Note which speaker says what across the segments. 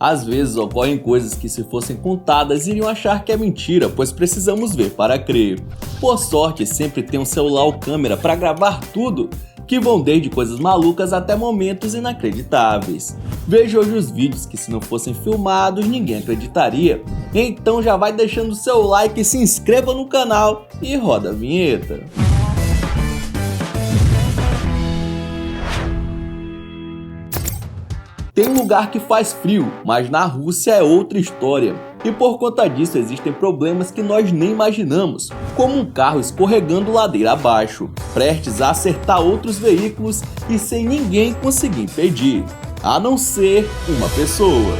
Speaker 1: Às vezes ocorrem coisas que, se fossem contadas, iriam achar que é mentira, pois precisamos ver para crer. Por sorte, sempre tem um celular ou câmera para gravar tudo, que vão desde coisas malucas até momentos inacreditáveis. Veja hoje os vídeos que, se não fossem filmados, ninguém acreditaria. Então já vai deixando o seu like, se inscreva no canal e roda a vinheta. Tem um lugar que faz frio, mas na Rússia é outra história. E por conta disso existem problemas que nós nem imaginamos, como um carro escorregando ladeira abaixo, prestes a acertar outros veículos e sem ninguém conseguir impedir, a não ser uma pessoa.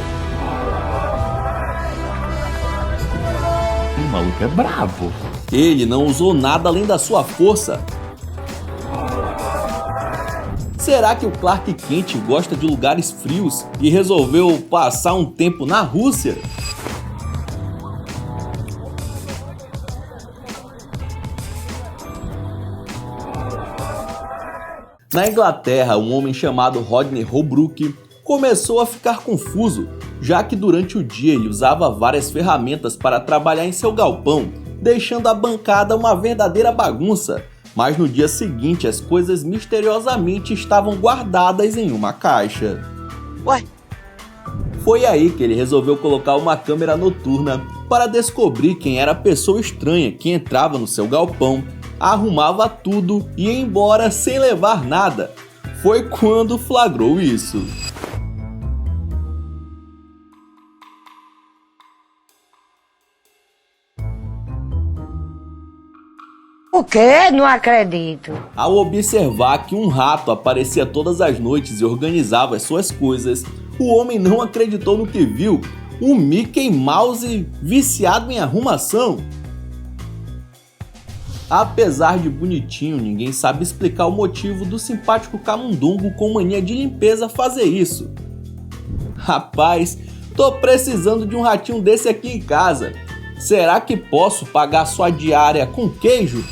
Speaker 2: O maluco é brabo.
Speaker 1: Ele não usou nada além da sua força. Será que o Clark Kent gosta de lugares frios e resolveu passar um tempo na Rússia? Na Inglaterra, um homem chamado Rodney Holbrook começou a ficar confuso, já que durante o dia ele usava várias ferramentas para trabalhar em seu galpão, deixando a bancada uma verdadeira bagunça. Mas no dia seguinte as coisas misteriosamente estavam guardadas em uma caixa.
Speaker 3: Ué?
Speaker 1: Foi aí que ele resolveu colocar uma câmera noturna para descobrir quem era a pessoa estranha que entrava no seu galpão, arrumava tudo e ia embora sem levar nada. Foi quando flagrou isso.
Speaker 3: O quê? Não acredito.
Speaker 1: Ao observar que um rato aparecia todas as noites e organizava as suas coisas, o homem não acreditou no que viu: um Mickey Mouse viciado em arrumação. Apesar de bonitinho, ninguém sabe explicar o motivo do simpático camundongo com mania de limpeza fazer isso. Rapaz, tô precisando de um ratinho desse aqui em casa. Será que posso pagar sua diária com queijo?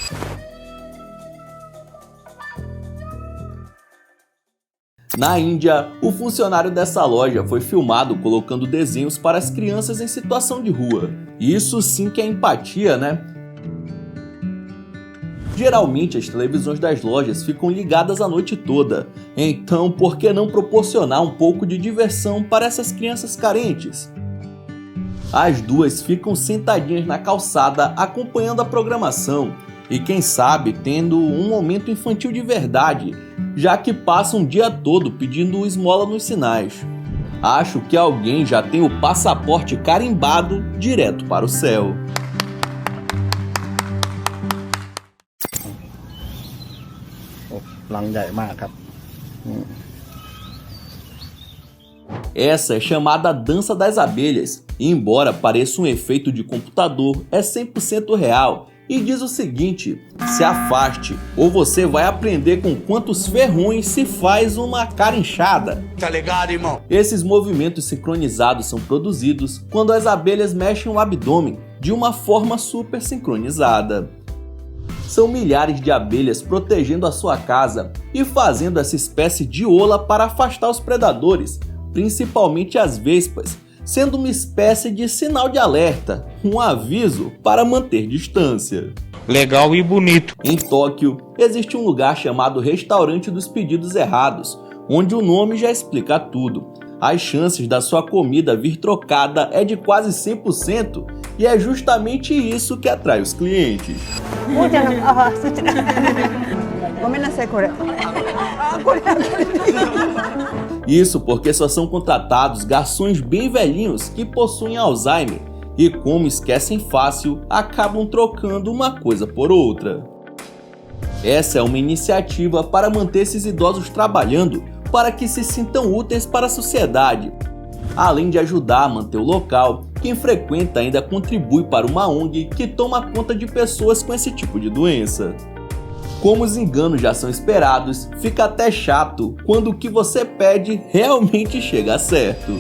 Speaker 1: Na Índia, o funcionário dessa loja foi filmado colocando desenhos para as crianças em situação de rua. Isso sim que é empatia, né? Geralmente as televisões das lojas ficam ligadas a noite toda, então por que não proporcionar um pouco de diversão para essas crianças carentes? As duas ficam sentadinhas na calçada acompanhando a programação e, quem sabe, tendo um momento infantil de verdade, já que passam o dia todo pedindo esmola nos sinais. Acho que alguém já tem o passaporte carimbado direto para o céu. Essa é chamada Dança das Abelhas, e embora pareça um efeito de computador, é 100% real e diz o seguinte: se afaste ou você vai aprender com quantos ferrões se faz uma cara inchada.
Speaker 4: Tá ligado, irmão?
Speaker 1: Esses movimentos sincronizados são produzidos quando as abelhas mexem o abdômen de uma forma super sincronizada. São milhares de abelhas protegendo a sua casa e fazendo essa espécie de ola para afastar os predadores, principalmente as vespas, sendo uma espécie de sinal de alerta, um aviso para manter distância.
Speaker 2: Legal e bonito.
Speaker 1: Em Tóquio, existe um lugar chamado Restaurante dos Pedidos Errados, onde o nome já explica tudo. As chances da sua comida vir trocada é de quase 100%, e é justamente isso que atrai os clientes. Isso porque só são contratados garçons bem velhinhos que possuem Alzheimer e, como esquecem fácil, acabam trocando uma coisa por outra. Essa é uma iniciativa para manter esses idosos trabalhando para que se sintam úteis para a sociedade. Além de ajudar a manter o local, quem frequenta ainda contribui para uma ONG que toma conta de pessoas com esse tipo de doença. Como os enganos já são esperados, fica até chato quando o que você pede realmente chega certo.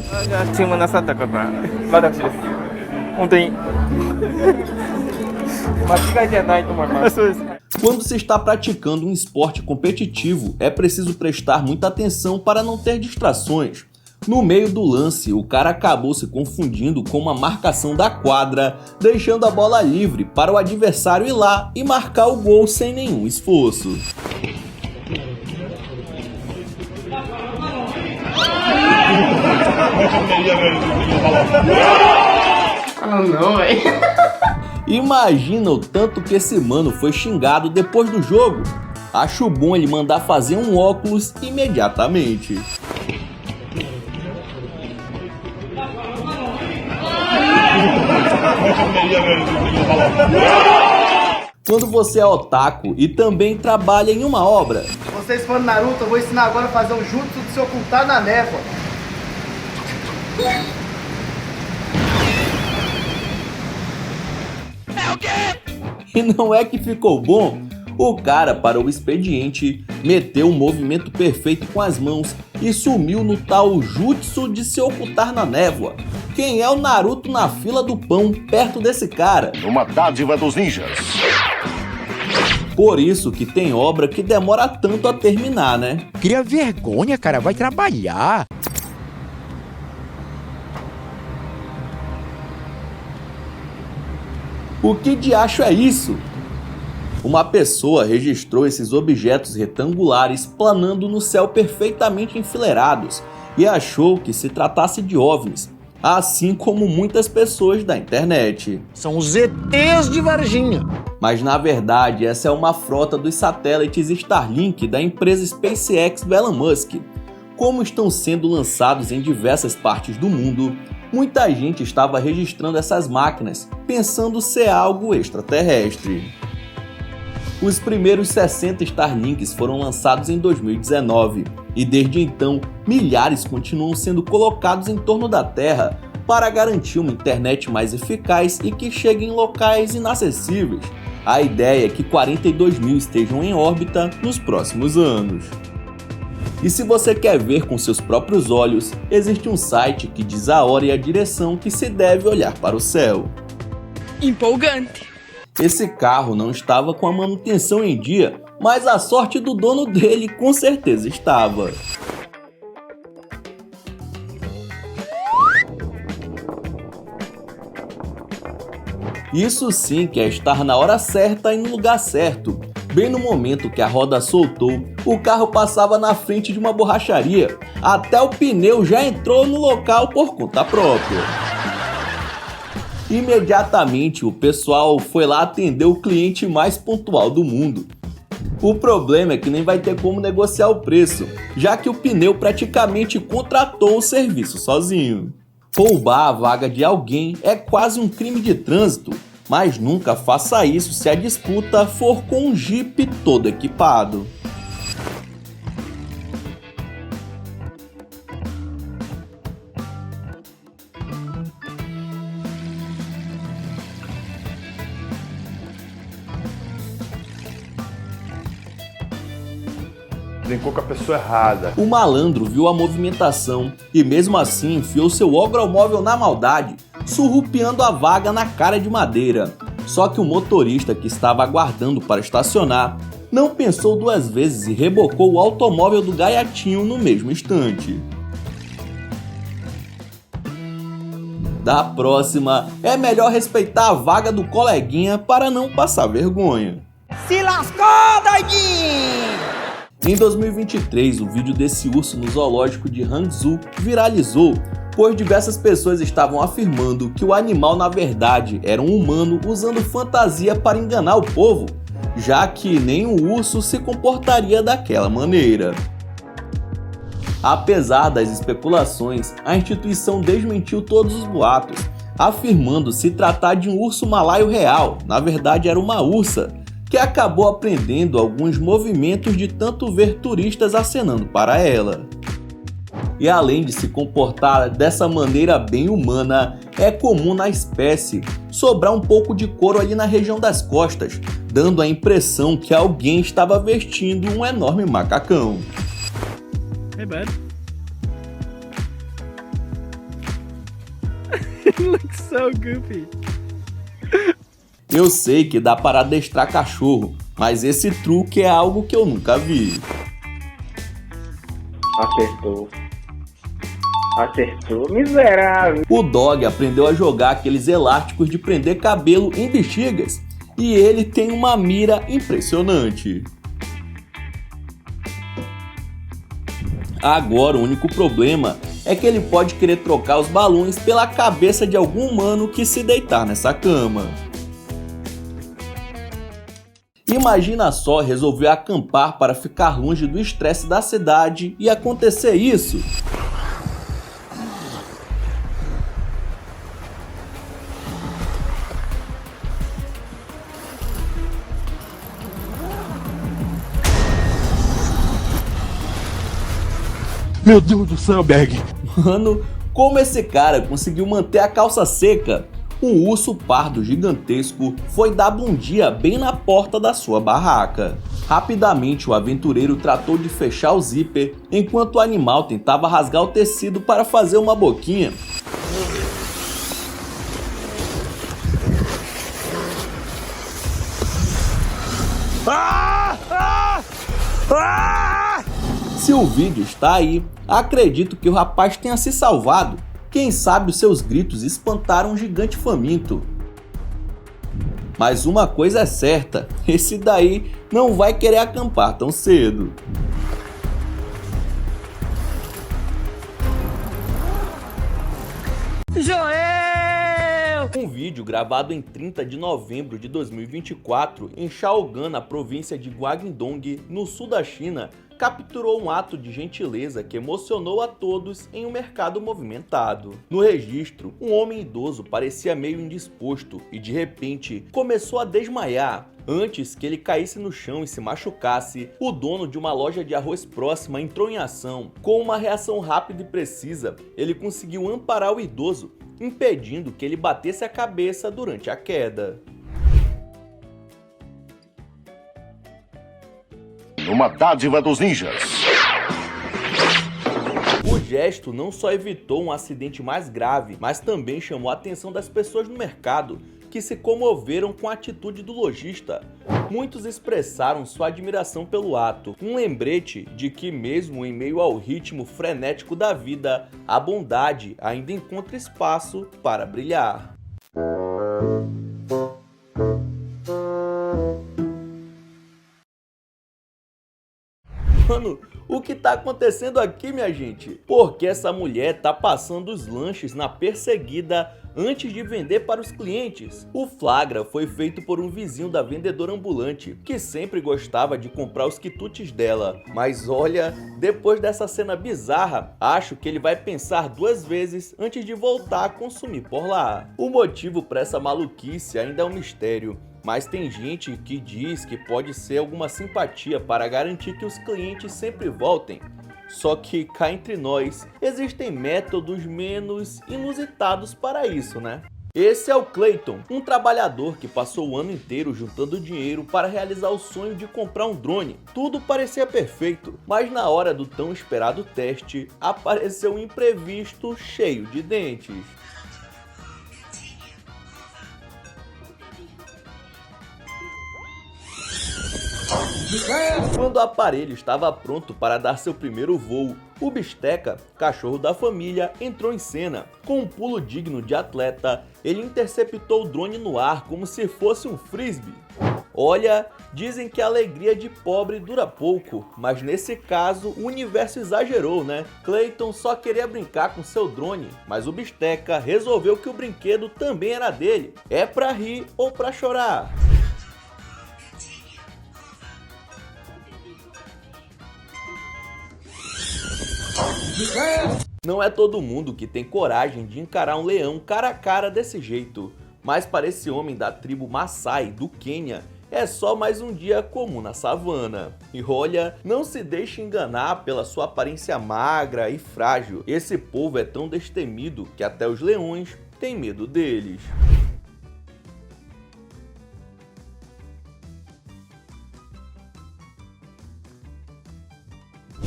Speaker 1: Quando se está praticando um esporte competitivo, é preciso prestar muita atenção para não ter distrações. No meio do lance, o cara acabou se confundindo com uma marcação da quadra, deixando a bola livre para o adversário ir lá e marcar o gol sem nenhum esforço.
Speaker 4: Ah, não, velho.
Speaker 1: Imagina o tanto que esse mano foi xingado depois do jogo. Acho bom ele mandar fazer um óculos imediatamente. Quando você é otaku e também trabalha em uma obra.
Speaker 5: Vocês fãs do Naruto, eu vou ensinar agora a fazer um jutsu de se ocultar na névoa.
Speaker 1: E não é que ficou bom? O cara parou o expediente, meteu um movimento perfeito com as mãos e sumiu no tal jutsu de se ocultar na névoa. Quem é o Naruto na fila do pão perto desse cara?
Speaker 6: Uma dádiva dos ninjas.
Speaker 1: Por isso que tem obra que demora tanto a terminar, né?
Speaker 7: Cria vergonha, cara, vai trabalhar.
Speaker 1: O que diacho é isso? Uma pessoa registrou esses objetos retangulares planando no céu perfeitamente enfileirados e achou que se tratasse de OVNIs, assim como muitas pessoas da internet.
Speaker 7: São os ETs de Varginha.
Speaker 1: Mas na verdade essa é uma frota dos satélites Starlink da empresa SpaceX do Elon Musk. Como estão sendo lançados em diversas partes do mundo, muita gente estava registrando essas máquinas, pensando ser algo extraterrestre. Os primeiros 60 Starlinks foram lançados em 2019 e desde então milhares continuam sendo colocados em torno da Terra para garantir uma internet mais eficaz e que chegue em locais inacessíveis. A ideia é que 42 mil estejam em órbita nos próximos anos. E se você quer ver com seus próprios olhos, existe um site que diz a hora e a direção que se deve olhar para o céu.
Speaker 8: Empolgante.
Speaker 1: Esse carro não estava com a manutenção em dia, mas a sorte do dono dele com certeza estava. Isso sim que é estar na hora certa e no lugar certo. Bem no momento que a roda soltou, o carro passava na frente de uma borracharia. Até o pneu já entrou no local por conta própria. Imediatamente o pessoal foi lá atender o cliente mais pontual do mundo. O problema é que nem vai ter como negociar o preço, já que o pneu praticamente contratou o serviço sozinho. Roubar a vaga de alguém é quase um crime de trânsito, mas nunca faça isso se a disputa for com um Jeep todo equipado.
Speaker 9: Brincou com a pessoa errada.
Speaker 1: O malandro viu a movimentação e mesmo assim enfiou seu ogromóvel na maldade, surrupiando a vaga na cara de madeira. Só que o motorista que estava aguardando para estacionar não pensou duas vezes e rebocou o automóvel do gaiatinho no mesmo instante. Da próxima, é melhor respeitar a vaga do coleguinha para não passar vergonha.
Speaker 3: Se lascou, doidinho!
Speaker 1: Em 2023, o vídeo desse urso no zoológico de Hangzhou viralizou, pois diversas pessoas estavam afirmando que o animal na verdade era um humano usando fantasia para enganar o povo, já que nem o urso se comportaria daquela maneira. Apesar das especulações, a instituição desmentiu todos os boatos, afirmando se tratar de um urso malaio real, na verdade era uma ursa, que acabou aprendendo alguns movimentos de tanto ver turistas acenando para ela. E além de se comportar dessa maneira bem humana, é comum na espécie sobrar um pouco de couro ali na região das costas, dando a impressão que alguém estava vestindo um enorme macacão.
Speaker 4: Hey, bud. It looks so goofy.
Speaker 1: Eu sei que dá para adestrar cachorro, mas esse truque é algo que eu nunca vi.
Speaker 9: Acertou.
Speaker 6: Acertou, miserável.
Speaker 1: O Dog aprendeu a jogar aqueles elásticos de prender cabelo em bexigas e ele tem uma mira impressionante. Agora o único problema é que ele pode querer trocar os balões pela cabeça de algum humano que se deitar nessa cama. Imagina só resolver acampar para ficar longe do estresse da cidade e acontecer isso.
Speaker 7: Meu Deus do céu, Berg.
Speaker 1: Mano, como esse cara conseguiu manter a calça seca? Um urso pardo gigantesco foi dar bom dia bem na porta da sua barraca. Rapidamente o aventureiro tratou de fechar o zíper, enquanto o animal tentava rasgar o tecido para fazer uma boquinha. Se o vídeo está aí, acredito que o rapaz tenha se salvado. Quem sabe os seus gritos espantaram um gigante faminto. Mas uma coisa é certa, esse daí não vai querer acampar tão cedo. Um vídeo gravado em 30 de novembro de 2024 em Shaogan, na província de Guangdong, no sul da China, capturou um ato de gentileza que emocionou a todos em um mercado movimentado. No registro, um homem idoso parecia meio indisposto e de repente começou a desmaiar. Antes que ele caísse no chão e se machucasse, o dono de uma loja de arroz próxima entrou em ação. Com uma reação rápida e precisa, ele conseguiu amparar o idoso, impedindo que ele batesse a cabeça durante a queda.
Speaker 9: Uma dádiva dos ninjas.
Speaker 1: O gesto não só evitou um acidente mais grave, mas também chamou a atenção das pessoas no mercado, que se comoveram com a atitude do lojista. Muitos expressaram sua admiração pelo ato, um lembrete de que mesmo em meio ao ritmo frenético da vida, a bondade ainda encontra espaço para brilhar. Mano, o que tá acontecendo aqui, minha gente? Porque essa mulher tá passando os lanches na perseguida antes de vender para os clientes. O flagra foi feito por um vizinho da vendedora ambulante, que sempre gostava de comprar os quitutes dela. Mas olha, depois dessa cena bizarra, acho que ele vai pensar duas vezes antes de voltar a consumir por lá. O motivo para essa maluquice ainda é um mistério. Mas tem gente que diz que pode ser alguma simpatia para garantir que os clientes sempre voltem. Só que cá entre nós, existem métodos menos inusitados para isso, né? Esse é o Clayton, um trabalhador que passou o ano inteiro juntando dinheiro para realizar o sonho de comprar um drone. Tudo parecia perfeito, mas na hora do tão esperado teste, apareceu um imprevisto cheio de dentes. Quando o aparelho estava pronto para dar seu primeiro voo, o Bisteca, cachorro da família, entrou em cena. Com um pulo digno de atleta, ele interceptou o drone no ar como se fosse um frisbee. Olha, dizem que a alegria de pobre dura pouco, mas nesse caso o universo exagerou, né? Clayton só queria brincar com seu drone, mas o Bisteca resolveu que o brinquedo também era dele. É pra rir ou pra chorar? Não é todo mundo que tem coragem de encarar um leão cara a cara desse jeito, mas para esse homem da tribo Maasai do Quênia, é só mais um dia comum na savana. E olha, não se deixe enganar pela sua aparência magra e frágil. Esse povo é tão destemido que até os leões têm medo deles.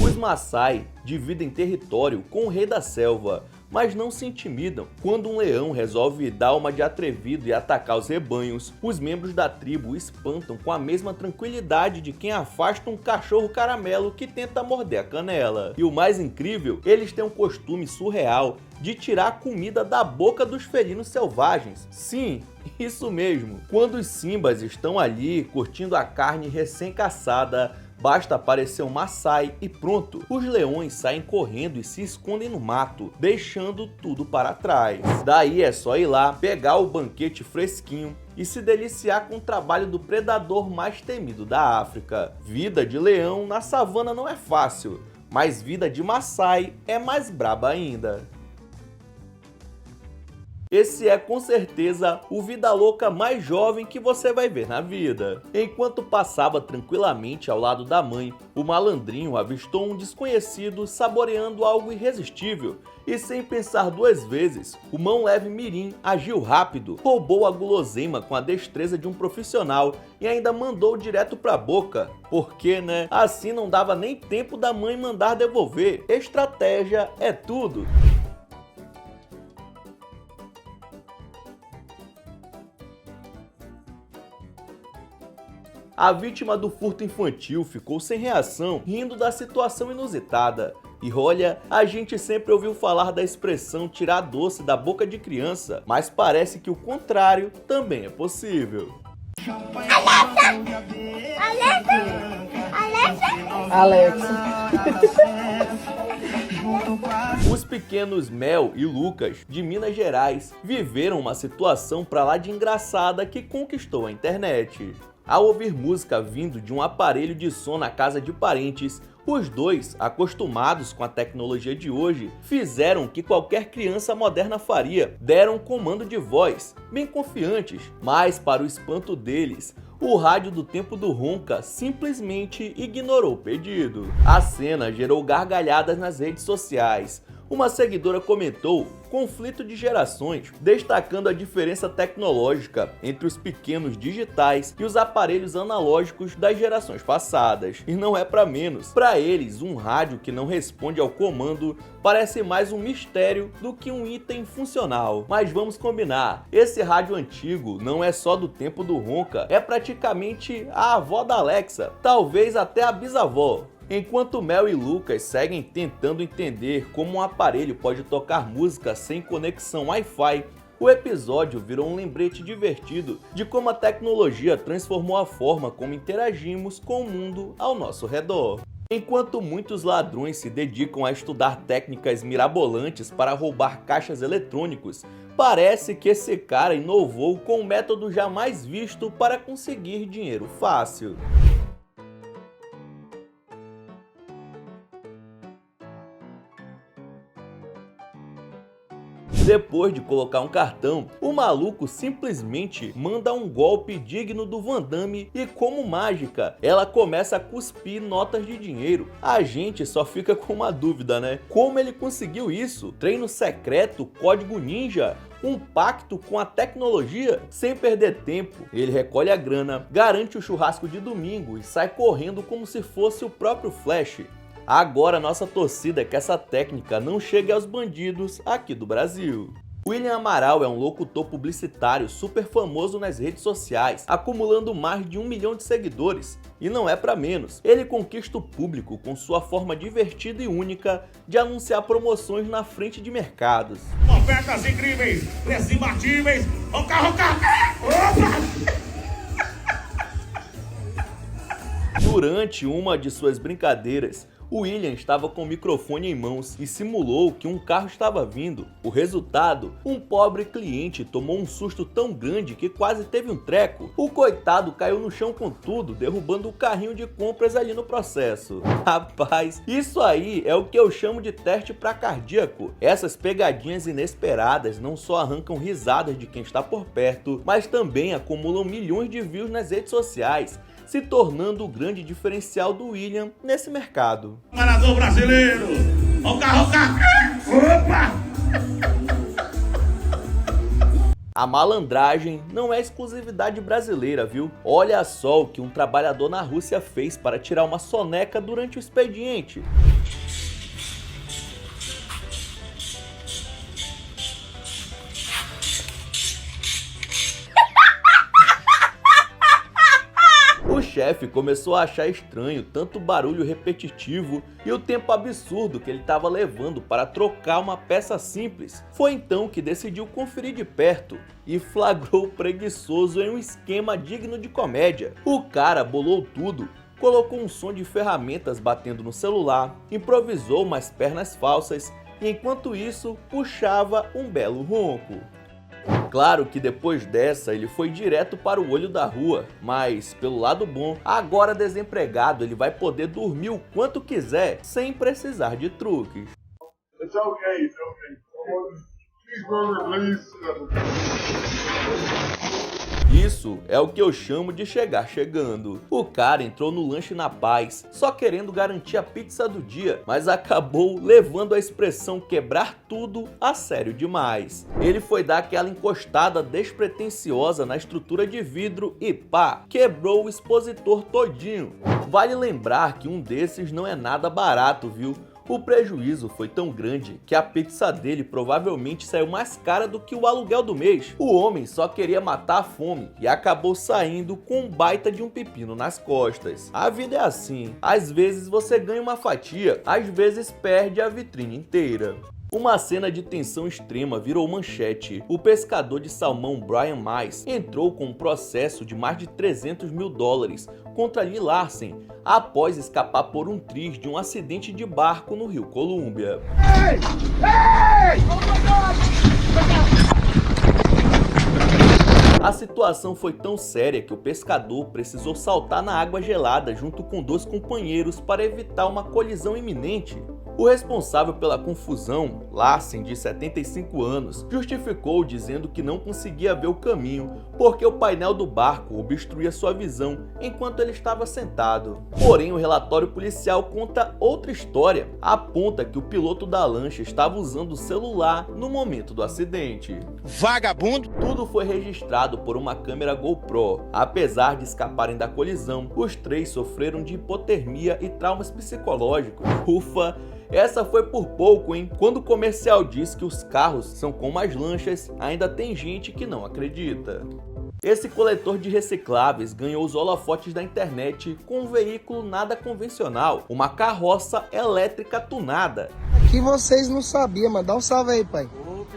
Speaker 1: Os Maasai dividem território com o rei da selva, mas não se intimidam. Quando um leão resolve dar uma de atrevido e atacar os rebanhos, os membros da tribo o espantam com a mesma tranquilidade de quem afasta um cachorro caramelo que tenta morder a canela. E o mais incrível, eles têm um costume surreal de tirar a comida da boca dos felinos selvagens. Sim, isso mesmo. Quando os simbas estão ali curtindo a carne recém-caçada, basta aparecer um Maasai e pronto, os leões saem correndo e se escondem no mato, deixando tudo para trás. Daí é só ir lá, pegar o banquete fresquinho e se deliciar com o trabalho do predador mais temido da África. Vida de leão na savana não é fácil, mas vida de Maasai é mais braba ainda. Esse é com certeza o vida louca mais jovem que você vai ver na vida. Enquanto passava tranquilamente ao lado da mãe, o malandrinho avistou um desconhecido saboreando algo irresistível e, sem pensar duas vezes, o mão leve mirim agiu rápido, roubou a guloseima com a destreza de um profissional e ainda mandou direto pra boca. Porque, né? Assim não dava nem tempo da mãe mandar devolver. Estratégia é tudo. A vítima do furto infantil ficou sem reação, rindo da situação inusitada. E olha, a gente sempre ouviu falar da expressão tirar doce da boca de criança, mas parece que o contrário também é possível.
Speaker 10: Alexa.
Speaker 1: Os pequenos Mel e Lucas, de Minas Gerais, viveram uma situação pra lá de engraçada que conquistou a internet. Ao ouvir música vindo de um aparelho de som na casa de parentes, os dois, acostumados com a tecnologia de hoje, fizeram o que qualquer criança moderna faria, deram um comando de voz, bem confiantes, mas para o espanto deles, o rádio do tempo do Ronca simplesmente ignorou o pedido. A cena gerou gargalhadas nas redes sociais. Uma seguidora comentou conflito de gerações, destacando a diferença tecnológica entre os pequenos digitais e os aparelhos analógicos das gerações passadas. E não é para menos. Para eles, um rádio que não responde ao comando parece mais um mistério do que um item funcional. Mas vamos combinar, esse rádio antigo não é só do tempo do Ronca, é praticamente a avó da Alexa, talvez até a bisavó. Enquanto Mel e Lucas seguem tentando entender como um aparelho pode tocar música sem conexão Wi-Fi, o episódio virou um lembrete divertido de como a tecnologia transformou a forma como interagimos com o mundo ao nosso redor. Enquanto muitos ladrões se dedicam a estudar técnicas mirabolantes para roubar caixas eletrônicos, parece que esse cara inovou com um método jamais visto para conseguir dinheiro fácil. Depois de colocar um cartão, o maluco simplesmente manda um golpe digno do Van Damme e, como mágica, ela começa a cuspir notas de dinheiro. A gente só fica com uma dúvida, né? Como ele conseguiu isso? Treino secreto? Código ninja? Um pacto com a tecnologia? Sem perder tempo, ele recolhe a grana, garante o churrasco de domingo e sai correndo como se fosse o próprio Flash. Agora nossa torcida é que essa técnica não chegue aos bandidos aqui do Brasil. William Amaral é um locutor publicitário super famoso nas redes sociais, acumulando mais de 1 milhão de seguidores. E não é pra menos, ele conquista o público com sua forma divertida e única de anunciar promoções na frente de mercados.
Speaker 11: Ofertas incríveis, preços imbatíveis, ronca! Opa!
Speaker 1: Durante uma de suas brincadeiras, o William estava com o microfone em mãos e simulou que um carro estava vindo. O resultado? Um pobre cliente tomou um susto tão grande que quase teve um treco. O coitado caiu no chão com tudo, derrubando o carrinho de compras ali no processo. Rapaz, isso aí é o que eu chamo de teste para cardíaco. Essas pegadinhas inesperadas não só arrancam risadas de quem está por perto, mas também acumulam milhões de views nas redes sociais, se tornando o grande diferencial do William nesse mercado.
Speaker 11: Parador brasileiro! Ronca! Opa!
Speaker 1: A malandragem não é exclusividade brasileira, viu? Olha só o que um trabalhador na Rússia fez para tirar uma soneca durante o expediente. chefe começou a achar estranho tanto o barulho repetitivo e o tempo absurdo que ele estava levando para trocar uma peça simples. Foi então que decidiu conferir de perto e flagrou o preguiçoso em um esquema digno de comédia. O cara bolou tudo, colocou um som de ferramentas batendo no celular, improvisou umas pernas falsas e enquanto isso puxava um belo ronco. Claro que depois dessa ele foi direto para o olho da rua, mas pelo lado bom, agora desempregado ele vai poder dormir o quanto quiser sem precisar de truques.
Speaker 11: It's okay, it's okay. Cheeseburger, please.
Speaker 1: Isso é o que eu chamo de chegar chegando. O cara entrou no lanche na paz, só querendo garantir a pizza do dia, mas acabou levando a expressão quebrar tudo a sério demais. Ele foi dar aquela encostada despretensiosa na estrutura de vidro e pá, quebrou o expositor todinho. Vale lembrar que um desses não é nada barato, viu? O prejuízo foi tão grande que a pizza dele provavelmente saiu mais cara do que o aluguel do mês. O homem só queria matar a fome e acabou saindo com um baita de um pepino nas costas. A vida é assim, às vezes você ganha uma fatia, às vezes perde a vitrine inteira. Uma cena de tensão extrema virou manchete. O pescador de salmão Brian Mice entrou com um processo de mais de 300 mil dólares contra Lee Larsen após escapar por um triz de um acidente de barco no Rio Columbia. Hey! Hey! Oh my God! A situação foi tão séria que o pescador precisou saltar na água gelada junto com 2 companheiros para evitar uma colisão iminente. O responsável pela confusão, Larsen, de 75 anos, justificou dizendo que não conseguia ver o caminho porque o painel do barco obstruía sua visão enquanto ele estava sentado. Porém, o relatório policial conta outra história. Aponta que o piloto da lancha estava usando o celular no momento do acidente.
Speaker 2: Vagabundo!
Speaker 1: Tudo foi registrado por uma câmera GoPro. Apesar de escaparem da colisão, os 3 sofreram de hipotermia e traumas psicológicos. Ufa! Essa foi por pouco, hein? Quando o comercial diz que os carros são como as lanchas, ainda tem gente que não acredita. Esse coletor de recicláveis ganhou os holofotes da internet com um veículo nada convencional, uma carroça elétrica tunada.
Speaker 10: Que vocês não sabiam, mano. Dá um salve aí, pai.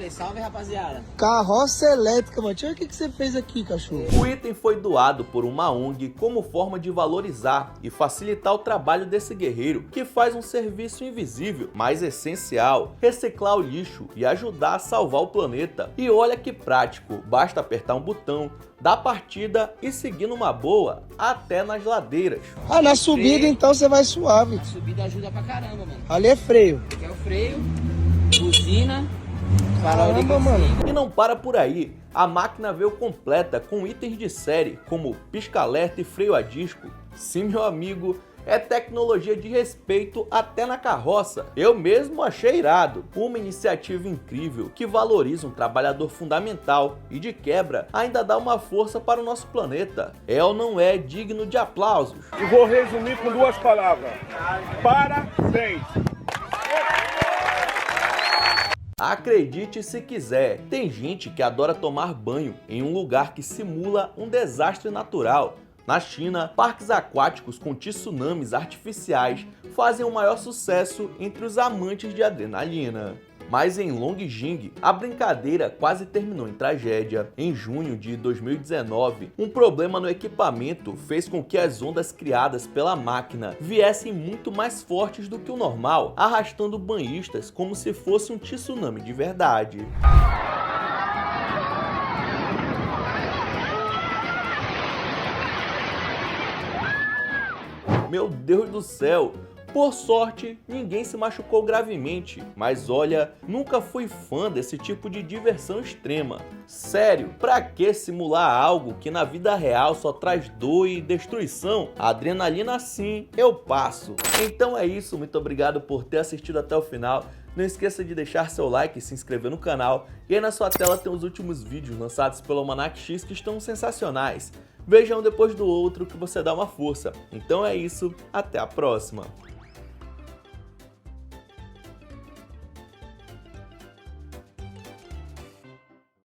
Speaker 3: Salve, rapaziada.
Speaker 10: Carroça elétrica, mano. Deixa eu ver o que você fez aqui, cachorro.
Speaker 1: O item foi doado por uma ONG como forma de valorizar e facilitar o trabalho desse guerreiro, que faz um serviço invisível, mas essencial: reciclar o lixo e ajudar a salvar o planeta. E olha que prático, basta apertar um botão, dar partida e seguir numa boa, até nas ladeiras.
Speaker 10: Ah, na subida então você vai suave.
Speaker 3: A subida ajuda pra caramba, mano.
Speaker 10: Ali é freio.
Speaker 3: Aqui é o freio, buzina.
Speaker 10: Caramba, mano.
Speaker 1: E não para por aí, a máquina veio completa com itens de série, como pisca-alerta e freio a disco. Sim, meu amigo, é tecnologia de respeito até na carroça. Eu mesmo achei irado. Uma iniciativa incrível que valoriza um trabalhador fundamental e de quebra ainda dá uma força para o nosso planeta. É ou não é digno de aplausos?
Speaker 11: E vou resumir com 2 palavras. Parabéns!
Speaker 1: Acredite se quiser, tem gente que adora tomar banho em um lugar que simula um desastre natural. Na China, parques aquáticos com tsunamis artificiais fazem o maior sucesso entre os amantes de adrenalina. Mas em Longjing, a brincadeira quase terminou em tragédia. Em junho de 2019, um problema no equipamento fez com que as ondas criadas pela máquina viessem muito mais fortes do que o normal, arrastando banhistas como se fosse um tsunami de verdade. Meu Deus do céu! Por sorte, ninguém se machucou gravemente, mas olha, nunca fui fã desse tipo de diversão extrema. Sério, pra que simular algo que na vida real só traz dor e destruição? A adrenalina sim, eu passo. Então é isso, muito obrigado por ter assistido até o final. Não esqueça de deixar seu like e se inscrever no canal. E aí na sua tela tem os últimos vídeos lançados pelo Almanac X que estão sensacionais. Veja um depois do outro que você dá uma força. Então é isso, até a próxima.